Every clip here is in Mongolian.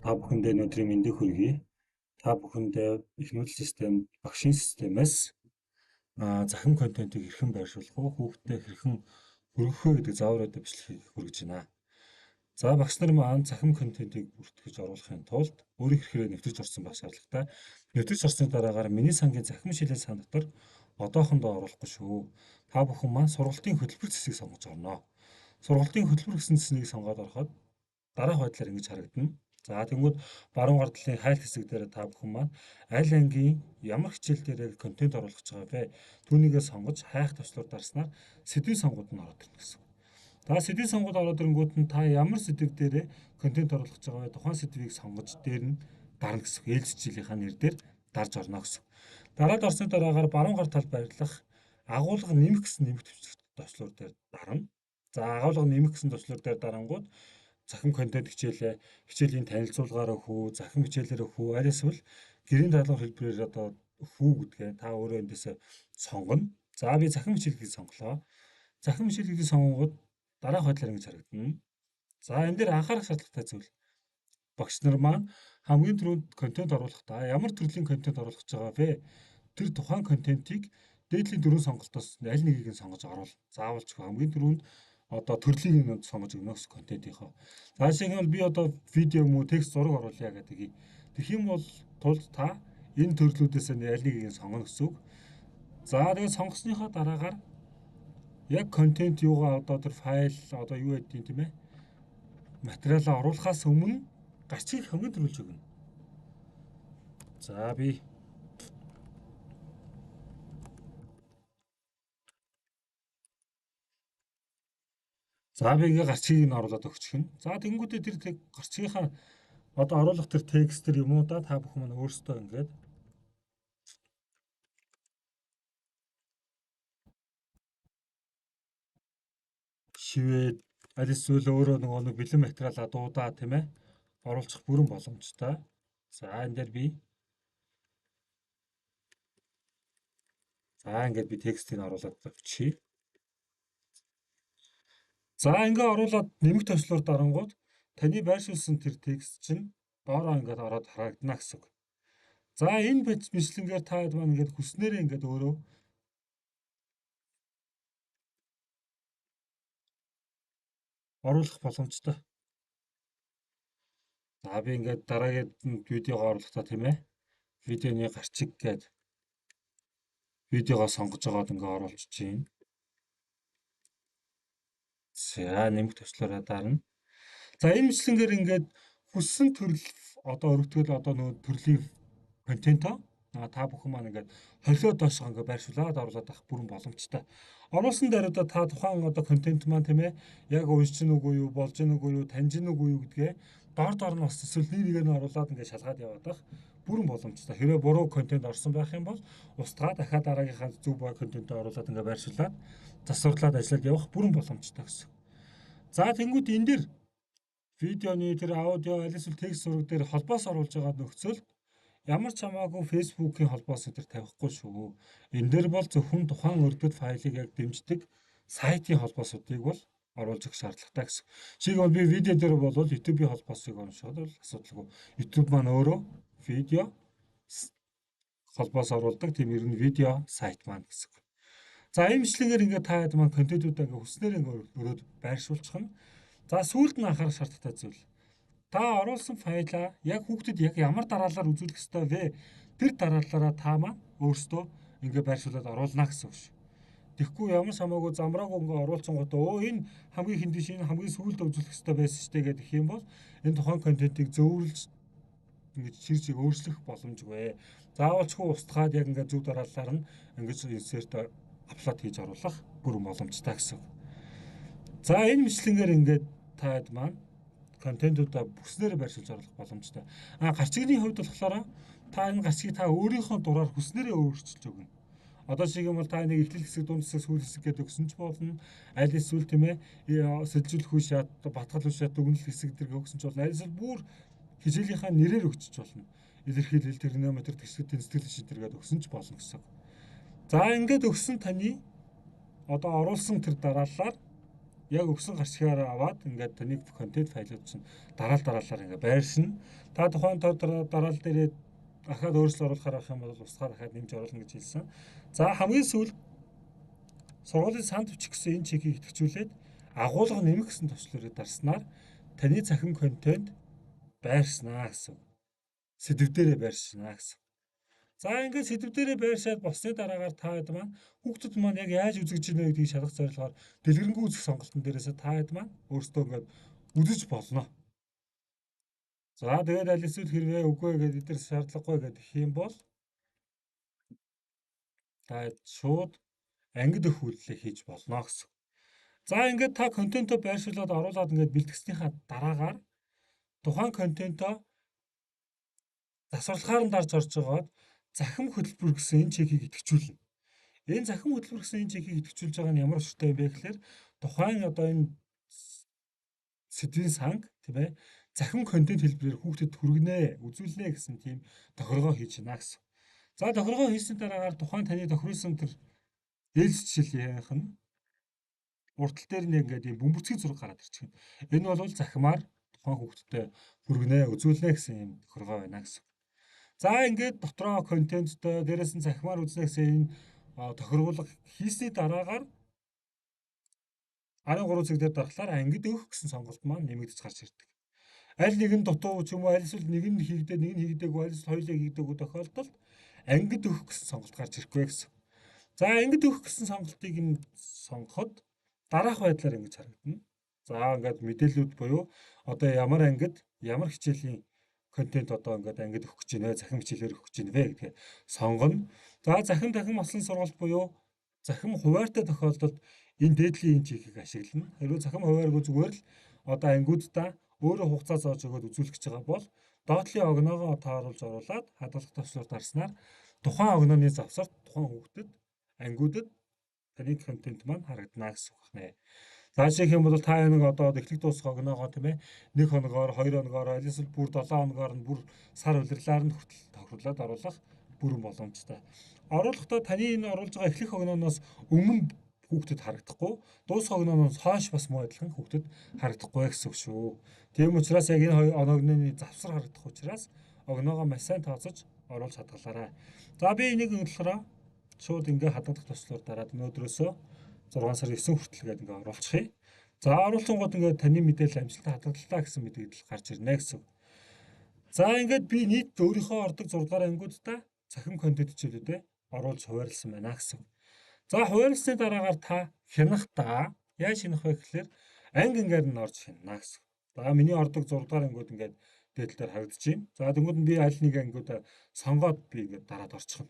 Та бүхэндээ өнөөдрийн мэндийг хүргэе. Та бүхэндээ их núдл систем, багшийн системээс захин контентыг хэрхэн байршуулах вэ? Хүүхдэд хэрхэн хүргэх вэ гэдэг заавруудыг бичлэгийг хүргэж байна. За багш нар маань захин контентыг бүртгэж оруулахын тулд өөрийн хэрэглээ нэвтэрч орсон байх шаардлагатай. Нэвтэрч орсны дараагаар миний сангийн захин шилэн сан дотор одоохондоо оруулахгүй шүү. Та бүхэн маань сургалтын хөтөлбөр зэсийг сонгож орно. Сургалтын хөтөлбөр гэсэн зэснийг сонгоод ороход дараах байдлаар ингэж харагдана. За тэгвэл баруун гар талын хайлт хэсэг дээр та бүхэн маань аль ангийн ямар хичээл дээр контент оруулах гэж байгаа вэ? Түүнийгээ сонгож хайх төвчлөөр дарснаар сэдвийн сонгууд нь ороод ирнэ гэсэн. За сэдвийн сонгууд ороод ирэнгүүт нь та ямар сэдв дээр контент оруулах гэж байгаа вэ? Тухайн сэдвийг сонгож дээр нь дарна гэсэн. Ээлж хичээлийнхаа нэр дээр дарж орно гэсэн. Дараад орсны дараагаар баруун гар талд байрлах агуулга нэмэх гэсэн нэмэх төвчлөөр дээр дарна. За агуулга нэмэх гэсэн төвчлөөр дээр дарангууд захин контент хичээлийн танилцуулгаар өгөх, захин хичээлээр өгөх, аль эсвэл гэрийн дадлага хэлбэрээр одоо өгөх гэдгээ та өөрөө эндээсээ сонгоно. За би захин хичээлийг сонголоо. Захин хичээлийг сонгоод дараах байдлаар ингэж харагдана. За энэ дээр анхаарах шаардлагатай зүйл. Багш нар маань хамгийн түрүүнд контент оруулахдаа ямар төрлийн контент оруулах гэж байгаа вэ? Тэр тухайн контентийг дээдлийн дөрвөн сонголтоос аль нэгийг нь сонгож оруулна. Заавалч хамгийн түрүүнд одоо төрлийг нь сонгож өгнө гэсэн контентийнхоо. За шиг нь би одоо видео юм уу текст зураг оруулъя гэдэг. Тэгэх юм бол тулд та энэ төрлүүдээс аль нэгийг нь сонгоно гэсэн үг. За тэгээд сонгосныхоо дараагаар яг контент юугаа одоо тэр файл одоо юу гэдэг юм тийм ээ. Материалаа оруулахаас өмнө гарчгийг хамгийн түрүүлж өгнө. За би ингээ гарчгийг нь оруулаад өгчих нь. За тэнгуүдээ тэр гарчгийнхаа одоо оруулах тэр текст төр юм уу да та бүхэн маань өөрсдөө ингээд шивээд аль эсвэл өөрөө нэг бэлэн материалаа дуудаа тийм ээ оруулах бүрэн боломжтой. За энэ дээр би ингээд би текстийг оруулаад авчия. За ингээ оруулаад нэмэх төвчлөөр дарангууд таны байршуулсан тэр текст чинь доороо ингээд ороод харагдана гэсэн үг. За энэ бичлэнгээр та маань ингээд хүснээрээ ингээд өөрөө оруулах боломжтой. За би ингээд дараагийн видеогоо оруулахдаа тийм ээ видеоны гарчиг гээд видеогоо сонгож байгаад ингээд оруулж чинь. За нэмэх төвчлөөрөө дарна. За энэ бичлэнгээр ингээд хүссэн төрөл одоо өргөтгөл одоо нөгөө төрлийн контентоо та бүхэн маань ингээд холиод доошоо ингээд байршуулад оруулаад авах бүрэн боломжтой. Оруулсан даруйда та тухайн одоо контент маань тийм ээ яг уншиж гин үгүй юу, болж гин үгүй юу, таньж гин үгүй юу гэдгээ доор нь бас эсвэл нэг нь оруулаад ингээд шалгаад яваад байх бүрэн боломжтой. Хэрвээ буруу контент орсон байх юм бол устгаа дахиад дараагийнхаа зөв бай контентоо оруулаад ингээд байршуулад засварлаад ажиллаад явах бүрэн боломжтой гэсэн. За тэнгууд энэ дэр видеоны тэр аудио аль эсвэл текст зураг дээр холбоос оруулж байгаа нөхцөл ямар ч хамаагүй Facebook-ийн холбоос энэ тавихгүй шүү. Энэ дээр бол зөвхөн тухайн өргөдөл файлыг яг дэмждэг сайтын холбоосуудыг бол оруулж өгөх шаардлагатай гэсэн. Шиг бол би видео дээр бол YouTube-ийн холбоосыг оруулахад бол асуудалгүй. YouTube маань өөрөө видео холбоос оруулдаг тийм ер нь видео сайт маань гэсэн. За энэ бичлэгээр ингээд та хэд маань контентуудаа ингээд хүснээр ингээд өрөөд байршуулчих нь. За сүүлд нь анхаарах шаардлагатай зүйл. Та оруулсан файлаа яг хүүхдэд яг ямар дараалалаар үзүүлэх ёстой вэ? Тэр дараалалаараа та маань өөрсдөө ингээд байршуулад оруулна гэсэн үг шүү. Тэгэхгүй ямар ч хамаагүй замраагүй ингээд оруулсан гот энэ хамгийн хиндиш энэ хамгийн сүүлд үзүүлэх ёстой байсан шүү дээ гэх юм бол энэ тухайн контентыг зөвөрлж ингэж чирчиг өөрчлөх боломжгүй. Заавалчгүй устгаад яг ингээд зөв дараалалаар нь ингэж инсерт апплод хийж оруулах бүрэн боломжтой гэсэн. За энэ бичлэнгээр ингээд та хэд маань контентуудаа бүснээр байршуулж оруулах боломжтой. Гарчигны хувьд болохоор та энэ гарчгийг та өөрийнхөө дураар хүснээрээ өөрчилж өгнө. Одоо шиг юм бол та нэг эхлэл хэсэг, дунд хэсэг, сүүл хэсэг гэдэг өгсөн ч болно. Аль эсвэл тийм ээ сэлжүүлэх үе шат, батгал үе шат, дүгнэлт хэсэг гэдэг өгсөн ч болно. Аль эсвэл бүр хичээлийнхаа нэрээр өгчөж болно. Илэрхийлэл, термометр, тэсгэд, тэнцэтгэл шийдвэр гэдэг өгсөн ч болно гэсэн. За ингээд өгсөн таны одоо оруулсан тэр дараалалаар яг өгсөн гарчгаар аваад ингээд таны контент файлууд чинь дараалалаар ингээд байршина. Та тухайн дараал дээрээ дахиад өөрчлөлт оруулахаар авах юм бол устгаар дахиад нэмж оруулна гэж хэлсэн. За хамгийн сүүлд сургуулийн санд бичих гэсэн энэ чекийг идэвхжүүлээд агуулга нэмэх гэсэн төвчлөрөөр дарснаар таны цахим контент байршнаа гэсэн. Сэдв дээрээ байршнаа гэсэн. За ингээд сэдв дээрээ байршаад босны дараагаар та хэд маань хүүхдүүд маань яг яаж үзэж байна гэдгийг шалгах зорилгоор дэлгэрэнгүй үзэх сонголтын дээрээс та хэд маань өөрсдөө ингээд үзэж болно. За тэгээд аль эсвэл хэрвээ үгүй гэдэг эдгээр шаардлагагүй гэдэг юм бол та шууд ангид өх үйлдэл хийж болно гэсэн. За ингээд та контентоо байршуулад оруулаад ингээд бэлтгэснийхаа дараагаар тухайн контентоо засварлахаар нь дарж орж байгаад захим хөтөлбөр гэсэн энэ чекийг идэвхжүүлнэ. Энэ захим хөтөлбөр гэсэн энэ чекийг идэвхжүүлж байгаа нь ямар учиртай юм бэ гэхээр тухайн одоо энэ сэдвийн санг тийм ээ захим контент хэлбэрээр хүүхдэд хүргэнэ, үзүүлнэ гэсэн тийм тохиргоо хийж байна гэсэн. За тохиргоо хийсний дараагаар тухайн таны тохируулсан тэр ээлж жишээлийнх нь уртал дээр нэг ингээд юм бөмбөрцгийн зураг гараад ирчихэв. Энэ бол захимаар тухайн хүүхдэд хүргэнэ, үзүүлнэ гэсэн юм тохиргоо байна гэсэн. За ингээд дотроо контенттой дээрээс нь захимаар үзнэ гэсэн энэ тохиргуулга хийсний дараагаар 13 цаг дээр дарахлаар ангид өгөх гэсэн сонголт маань нэмэгдэж гарч ирдэг. Аль нэг нь дутуу ч юм уу, аль эсвэл нэг нь хийгдээ, нэг нь хийгдээгүй, аль эсвэл хоёулаа хийгдээгүй тохиолдолд ангид өгөх гэсэн сонголт гарч ирэхгүй гэсэн. За ангид өгөх гэсэн сонголтыг нь сонгоход дараах байдлаар ингэж харагдана. За ингээд мэдээллүүд буюу одоо ямар ангид, ямар хичээлийн контент одоо ингээд ангид өгөх гэж байна вэ, захин хичээлээр өгөх гэж байна вэ гэдгээ сонгоно. За захин дахин маслан сургалт буюу захим хуваартай тохиолдолд энэ дээдлийн чекийг ашиглана. Хэрвээ захим хувааргүй зүгээр л одоо ангиудаа өөрөө хугацаа зоож өгөөд үзүүлэх гэж байгаа бол доотлын огноогоо тааруулж оруулаад хадгалах төвчлөөр дарснаар тухайн огнооны завсарт тухайн хүүхдэд ангиудад таны контент маань харагдана гэсэн үг байна. За жишээлх юм бол та нэг одоо эхлэх дуусах огноогоо тийм ээ 1 хоногоор 2 хоногоор аль эсвэл бүр 7 хоногоор нь бүр сар улирлаар нь хүртэл тохируулаад оруулах бүрэн боломжтой. Оруулахдаа таны энэ оруулж байгаа эхлэх огнооноос өмнө хүүхдэд харагдахгүй, дуусах огнооноос хойш бас муу адилхан хүүхдэд харагдахгүй гэсэн үг шүү. Тийм учраас яг энэ огнооны завсар харагдах учраас огноогоо маш сайн тооцож оруулж хадгалаарай. За би энийг болохоор шууд ингээ хадгалах туслаар дараад өнөөдрөөсөө 6 сарын 9 хүртэл гээд ингээ оруулчихъя. За оруулсангууд ингээ таны мэдээлэл амжилттай хадгаллаа гэсэн мэдээлэл гарч ирнэ гэсэн. За ингээд би нийт өөрийнхөө ордог 6 дугаар ангиудаа цахим контент хичээлүүдэд оруулж хуваарлсан байна гэсэн. За хуваарлсны дараагаар та хянахдаа яаж хянах вэ гэхээр анги ангаар нь орж хянана гэсэн. За миний ордог 6 дугаар ангиуд ингээд дээдл дээр харагдаж байна. За тэнгууд нь би аль нэг ангиудаа сонгоод би ингээд дараад орчихно.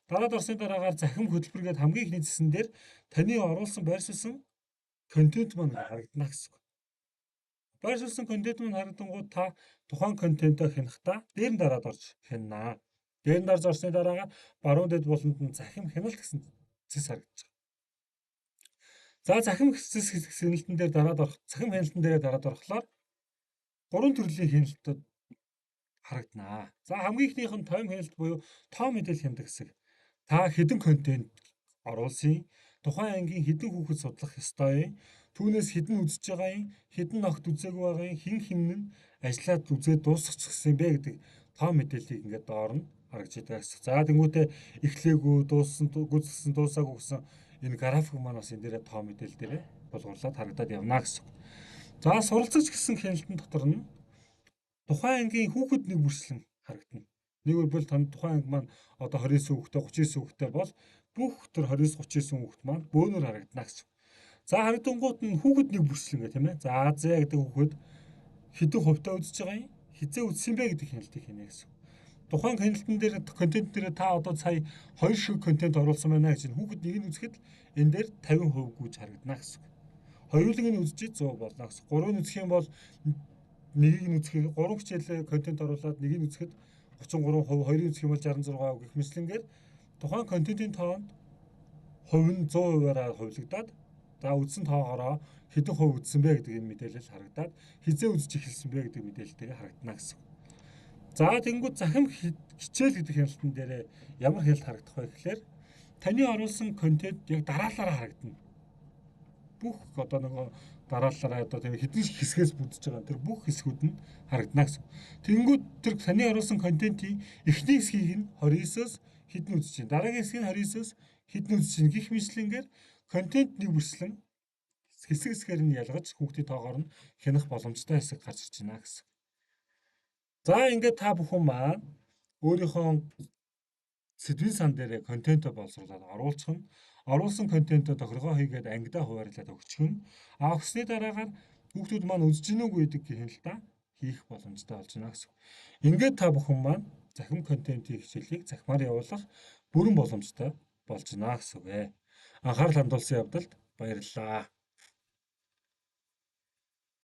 Дараад орсны дараагаар захим хөтөлбөргээд хамгийн ихний зэсэн дээр таны оруулсан байршуулсан контент маань харагдана гэсэн. Байршуулсан контент маань харагдангууд та тухайн контентоо хянахдаа дээр нь дараад орж хянана. Дээр нь дарж орсны дараагаар баруун дэд буланд нь захим хяналт гэсэн зэс харагдаж байгаа. За захим зэс хяналтан дээр дараад орох, захим хяналтан дээр дараад орохлоор 3 төрлийн хяналтууд харагдана. За хамгийн ихнийх нь тойм хяналт буюу тоо мэдээлэл хянадаг хэсэг. Та хэдэн контент оруулсан, тухайн ангийн хэдэн хүүхэд судлах ёстой юм, түүнээс хэдэн үзэж байгаа юм, хэдэн огт үзээгүй байгаа юм, хин нь ажиллаад үзээд дуусчихсан бэ гэдэг тоо мэдээллийг ингээд доор нь харагдж байгаа. За тэнгуүтээ эхлээгүй, дууссан, гүйцэтгсэн, дуусаагүй гэсэн энэ график маань бас энэ дээрээ тоо мэдээлэл дээрээ булгуурлаад харагдаад явна гэсэн. За суралцагч гэсэн хяналтын дотор нь тухайн ангийн хүүхэд нэг бүрслэн харагдана. Нэг бол танд тухайн анги маань одоо 29 хүүхэдтэй, 39 хүүхэдтэй бол бүх тэр 29-39 хүүхэд маань бөөнөр харагдана гэсэн. За харагдангууд нь хүүхэд нэг бүрслэн гэх тийм ээ. За Аз гэдэг хүүхэд хэдэн хувьтай үзэж байгаа юм, хизээ үзсэн бэ гэдэг хяналтыг хийнэ гэсэн. Тухайн хяналтан дээр контент дээр та одоо сая 2 шиг контент оруулсан байна гэж хүүхэд нэг нь үзэхэд энэ дээр 50% гүйж харагдана гэсэн. Хоёулыг нь үзчихээ 100 болно гэсэн. Гурыг нь үзэх юм бол нэгийг нь үзэхэд 3 хичээл контент оруулаад нэгийг нь үзэхэд 33%, хоёрыг үзэх юм бол 66% гэх мэтлэнгээр тухайн контентын тоонд хувь нь 100%-аараа хувилагдаад за үзсэн тоогоороо хэдэн хувь үзсэн бэ гэдэг энэ мэдээлэл харагдаад хизээ үзэж эхэлсэн бэ гэдэг мэдээлэлтэйгээ харагдана гэсэн. За тэнгууд захим хичээл гэдэг хяналтан дээр ямар хяналт харагдах вэ гэхээр таны оруулсан контент яг дараалалаараа харагдана. Бүх одоо нөгөө дараалалаараа одоо тийм хэдэн хэсгээс бүрдэж байгаа тэр бүх хэсгүүд нь харагдана гэсэн. Тэнгүүд тэр таны оруулсан контентын эхний хэсгийг нь 29-оос хэдэн үзэж чинь, дараагийн хэсгийг нь 29-оос хэдэн үзэж чинь гэх мэтлэнгээр контент нэг бүрслэн хэсэг хэсгээр нь ялгаж хүүхдийн тоогоор нь хянах боломжтой хэсэг гарч ирж байна гэсэн. За ингээд та бүхэн маань өөрийнхөө сэдвийн сан дээр контентоо боловсруулаад оруулах нь, оруулсан контентоо тохиргоо хийгээд ангидаа хуваарлаад өгчих нь, өгсөний дараагаар хүүхдүүд маань үзэж гинүү гэдэг гэнэлтаа хийх боломжтой болж байна гэсэн. Ингээд та бүхэн маань захим контентын хичээлийг захимаар явуулах бүрэн боломжтой болж байна гэсэн үг ээ. Анхаарал хандуулсан явдалд баярлалаа.